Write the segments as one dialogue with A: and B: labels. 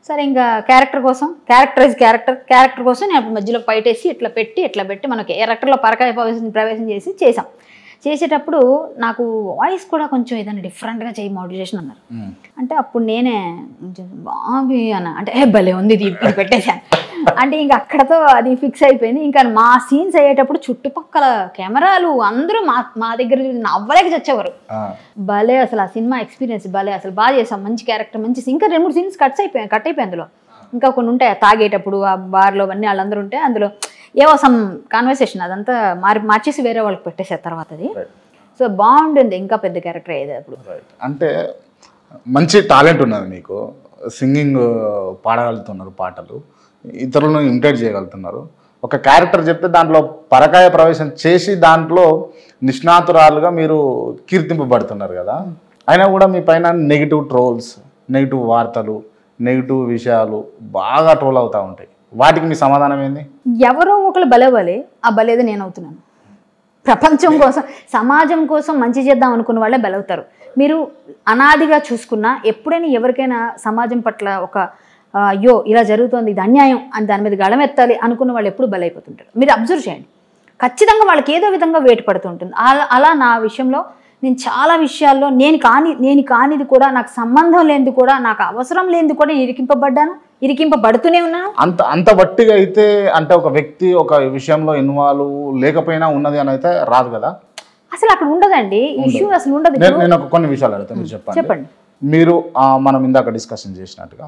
A: సరే ఇంకా క్యారెక్టర్ కోసం నేను మధ్యలో ఫైట్ ఇట్లా పెట్టి మనకి క్యారెక్టర్లో పరకాయ ప్రవేశం చేసి చేసాం. చేసేటప్పుడు నాకు వాయిస్ కూడా కొంచెం ఏదైనా డిఫరెంట్గా చేయి మోడ్యులేషన్ అన్నారు. అంటే అప్పుడు నేనే బాబీ అన్న అంటే భలే ఉంది ఇది పెట్టేశాను. అంటే ఇంకా అక్కడతో అది ఫిక్స్ అయిపోయింది. ఇంకా మా సీన్స్ అయ్యేటప్పుడు చుట్టుపక్కల కెమెరాలు అందరూ మా దగ్గర నవ్వలేక చచ్చేవారు. భలే అసలు ఆ సినిమా ఎక్స్పీరియన్స్ భలే, అసలు బాగా చేసాం. మంచి క్యారెక్టర్, మంచి ఇంకా 2-3 సీన్స్ కట్ అయిపోయి అందులో. ఇంకా కొన్ని ఉంటాయి తాగేటప్పుడు ఆ బార్లో అన్నీ వాళ్ళందరూ ఉంటే అందులో ఏవో సమ్ కాన్వర్సేషన్ అదంతా మార్చేసి వేరే వాళ్ళకి పెట్టేసారు తర్వాత అది. సో బాగుంటుంది, ఇంకా పెద్ద క్యారెక్టర్ అయ్యేది అప్పుడు.
B: అంటే మంచి టాలెంట్ ఉన్నది మీకు, సింగింగ్ పాడగలుగుతున్నారు, పాటలు ఇతరులను ఇమిటేట్ చేయగలుగుతున్నారు. ఒక క్యారెక్టర్ చెప్తే దాంట్లో పరకాయ ప్రవేశం చేసి దాంట్లో నిష్ణాతురాలుగా మీరు కీర్తింపబడుతున్నారు కదా. అయినా కూడా మీ పైన నెగిటివ్ ట్రోల్స్, నెగిటివ్ వార్తలు, నెగిటివ్ విషయాలు బాగా ట్రోల్ అవుతూ ఉంటాయి. వాటికి మీ సమాధానం ఏంది?
A: ఎవరో ఒకరు బలవలే, ఆ బలేది నేను అవుతున్నాను. ప్రపంచం కోసం, సమాజం కోసం మంచి చేద్దాం అనుకున్న వాళ్ళే బలవుతారు. మీరు అనాదిగా చూసుకున్నా ఎప్పుడైనా ఎవరికైనా సమాజం పట్ల ఒక అయ్యో ఇలా జరుగుతోంది, ఇది అన్యాయం అని దాని మీద గళమెత్తాలి అనుకున్న వాళ్ళు ఎప్పుడు బలైపోతుంటారు. మీరు అబ్జర్వ్ చేయండి, ఖచ్చితంగా వాళ్ళకి ఏదో విధంగా వేటు పడుతుంటుంది. అలా నా విషయంలో నేను చాలా విషయాల్లో నేను కానిది కూడా, నాకు సంబంధం లేనిది కూడా, నాకు అవసరం లేనిది కూడా ఇరికింపబడుతూనే ఉన్నాను.
B: అంత బట్టిగా అయితే అంటే ఒక వ్యక్తి ఒక విషయంలో ఇన్వాల్వ్ లేకపోయినా ఉన్నది అని అయితే రాదు కదా.
A: అసలు అక్కడ ఉండదండి ఇష్యూ, అసలు ఉండదు.
B: నేను కొన్ని విషయాలు అడుగుతాను, మీరు చెప్పండి. మీరు మనం ఇందాక డిస్కషన్ చేసినట్టుగా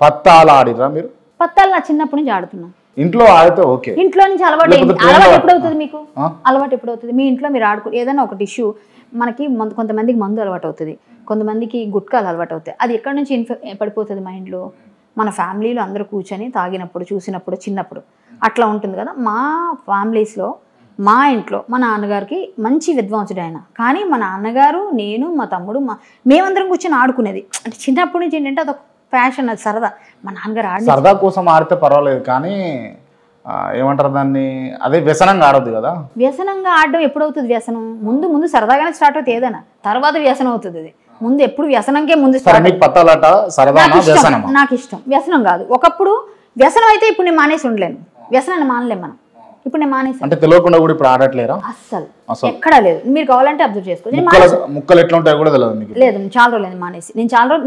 B: పత్తాలు ఆడిరా? మీరు
A: పత్తాలు నా చిన్నప్పటి నుంచి ఆడుతున్నాను.
B: ఇంట్లో ఆడితే ఓకే,
A: ఇంట్లో నుంచి అలవాటు ఎప్పుడవుతుంది మీకు? అలవాటు ఎప్పుడవుతుంది? మీ ఇంట్లో మీరు ఆడుకో ఏదైనా ఒకటి ఇష్యూ, మనకి కొంతమందికి మందు అలవాటు అవుతుంది, కొంతమందికి గుట్కాలు అలవాటు అవుతాయి. అది ఎక్కడి నుంచి పడిపోతుంది మైండ్లో? మన ఫ్యామిలీలో అందరూ కూర్చొని తాగినప్పుడు, చూసినప్పుడు, చిన్నప్పుడు అట్లా ఉంటుంది కదా. మా ఫ్యామిలీస్లో, మా ఇంట్లో మా నాన్నగారికి మంచి విద్వాంసుడు ఆయన. కానీ మా నాన్నగారు, నేను, మా తమ్ముడు, మేమందరం కూర్చొని ఆడుకునేది. అంటే చిన్నప్పటి నుంచి ఏంటంటే అదొక ఫ్యాషన్, అది సరదా. మా నాన్నగారు
B: సరదా కోసం ఆడితే పర్వాలేదు, కానీ ఏమంటారు దాన్ని, అదే వ్యసనంగా ఆడద్దు కదా.
A: వ్యసనంగా ఆడడం ఎప్పుడవుతుంది? వ్యసనం ముందు సరదాగానే స్టార్ట్ అవుతుంది ఏదైనా, తర్వాత వ్యసనం అవుతుంది. అది ముందు ఎప్పుడు వ్యసనంకే ముందు నాకు ఇష్టం, వ్యసనం కాదు. ఒకప్పుడు వ్యసనం అయితే ఇప్పుడు నేను మానేసి ఉండలేను. వ్యసనాన్ని మానలేము మనం. ఇప్పుడు నేను మానేసి
B: అంటే తెలియకుండా కూడా ఇప్పుడు ఆడట్లేరా?
A: అస్సలు ఎక్కడా లేదు. మీరు కావాలంటే అబ్జర్వ్ చేసుకోండి.
B: ముక్కలు ఎట్లా ఉంటాయో కూడా తెలియదు.
A: లేదు, చాలా రోజులు మానేసి.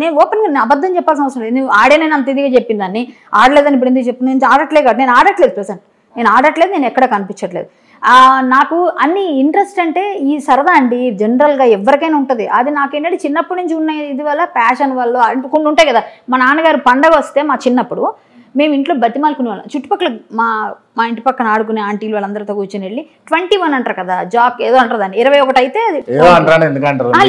A: నేను ఓపెన్గా అబద్ధం చెప్పాల్సిన అవసరం లేదు. నేను ఆడేనని అంత ఇదిగా చెప్పింది దాన్ని, ఆడలేదని ఇప్పుడు ఎందుకు చెప్పి నేను ఆడట్లేదు కాదు. నేను ఆడట్లేదు ప్రెసెంట్, నేను ఎక్కడ కనిపించట్లేదు. నాకు అన్ని ఇంట్రెస్ట్ అంటే ఈ సరదా అండి, జనరల్గా ఎవరికైనా ఉంటుంది. అది నాకేంటంటే చిన్నప్పటి నుంచి ఉన్న ఇది వల్ల, ప్యాషన్ వల్ల కొన్ని ఉంటాయి కదా. మా నాన్నగారు పండగ వస్తే మా చిన్నప్పుడు మేము ఇంట్లో బతిమాలుకునే వాళ్ళం. చుట్టుపక్కల మా ఇంటి పక్కన ఆడుకునే ఆంటీలు వాళ్ళందరితో కూర్చొని వెళ్ళి 21 అంటారు కదా, జాక్ ఏదో అంటారు దాన్ని, 21 అయితే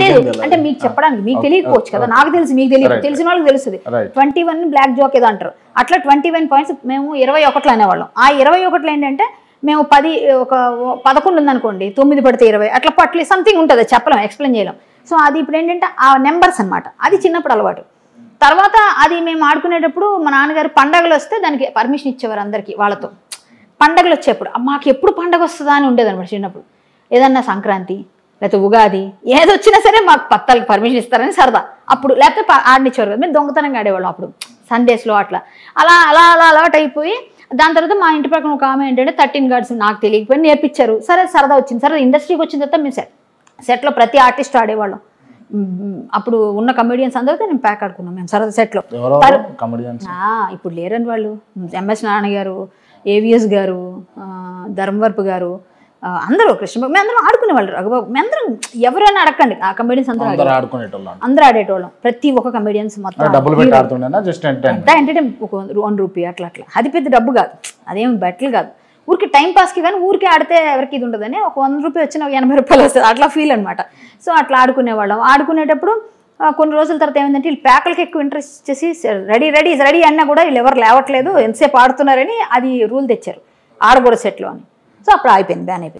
A: లేదు అంటే మీకు చెప్పడానికి, మీకు తెలియకపోవచ్చు కదా, నాకు తెలిసి మీకు తెలియదు, తెలిసిన వాళ్ళకి తెలుస్తుంది. 21 బ్లాక్ జాక్ ఏదో అంటారు. అట్లా 21 పాయింట్స్ మేము 21లో అనేవాళ్ళం. ఆ 21లో ఏంటంటే మేము 11 ఉందనుకోండి, 9 పడితే 20 అట్లా పట్ల సంథింగ్ ఉంటుంది, చెప్పలేం, ఎక్స్ప్లెయిన్ చేయలేం. సో అది ఇప్పుడు ఏంటంటే ఆ నెంబర్స్ అనమాట. అది చిన్నప్పుడు అలవాటు. తర్వాత అది మేము ఆడుకునేటప్పుడు మా నాన్నగారు పండగలు వస్తే దానికి పర్మిషన్ ఇచ్చేవారు అందరికీ. వాళ్ళతో పండగలు వచ్చేప్పుడు మాకు ఎప్పుడు పండగ వస్తుందా అని ఉండేది అనమాట చిన్నప్పుడు. ఏదన్నా సంక్రాంతి లేకపోతే ఉగాది ఏదొచ్చినా సరే మాకు పత్తాలకి పర్మిషన్ ఇస్తారని సరదా. అప్పుడు లేకపోతే ఆడినిచ్చేవారు కదా, మేము దొంగతనంగా ఆడేవాళ్ళం అప్పుడు సండేస్లో. అట్లా అలవాటు అయిపోయి దాని తర్వాత మా ఇంటి పక్కన ఒక ఆమె ఏంటంటే 13 గార్డ్స్ నాకు తెలియకపోయి నేర్పించారు. సరే సరదా వచ్చింది. సరదా ఇండస్ట్రీకి వచ్చిన తర్వాత మేము సెట్లో ప్రతి ఆర్టిస్ట్ ఆడేవాళ్ళం. అప్పుడు ఉన్న కమెడియన్స్ అందరితో నేను ప్యాక్ ఆడుకున్నాం మేము సరదా సెట్లో. ఇప్పుడు లేరని వాళ్ళు ఎంఎస్ నారాయణ గారు, ఏవిఎస్ గారు, ధర్మవరపు గారు, అందరూ కృష్ణ, మేము అందరం ఆడుకునేవాళ్ళు. రఘుబాబు, మేము అందరం ఎవరైనా అడగండి, ఆ కమెడియన్స్ అందరూ ఆడేటోళ్ళం. ప్రతి ఒక్క కమెడియన్స్ మొత్తం ఎంటర్టైన్ ఒక 1 రూపీ అట్లా. అది పెద్ద డబ్బు కాదు, అదేమి బట్టలు కాదు, ఊరికి టైం పాస్కి. కానీ ఊరికే ఆడితే ఎవరికి ఇది ఉండదని ఒక 100 రూపాయలు వచ్చిన 80 రూపాయలు వస్తుంది, అట్లా ఫీల్ అనమాట. సో అట్లా ఆడుకునేవాళ్ళం. ఆడుకునేటప్పుడు కొన్ని రోజుల తర్వాత ఏమైందంటే వీళ్ళు ప్యాకలకి ఎక్కువ ఇంట్రెస్ట్ ఇచ్చేసి రెడీ అన్నా కూడా వీళ్ళు ఎవరు లేవట్లేదు, ఎంతసేపు ఆడుతున్నారని అది రూల్ తెచ్చారు, ఆడకూడదు సెట్లో అని. సో అప్పుడు అయిపోయింది, బ్యాన్ అయిపోయింది.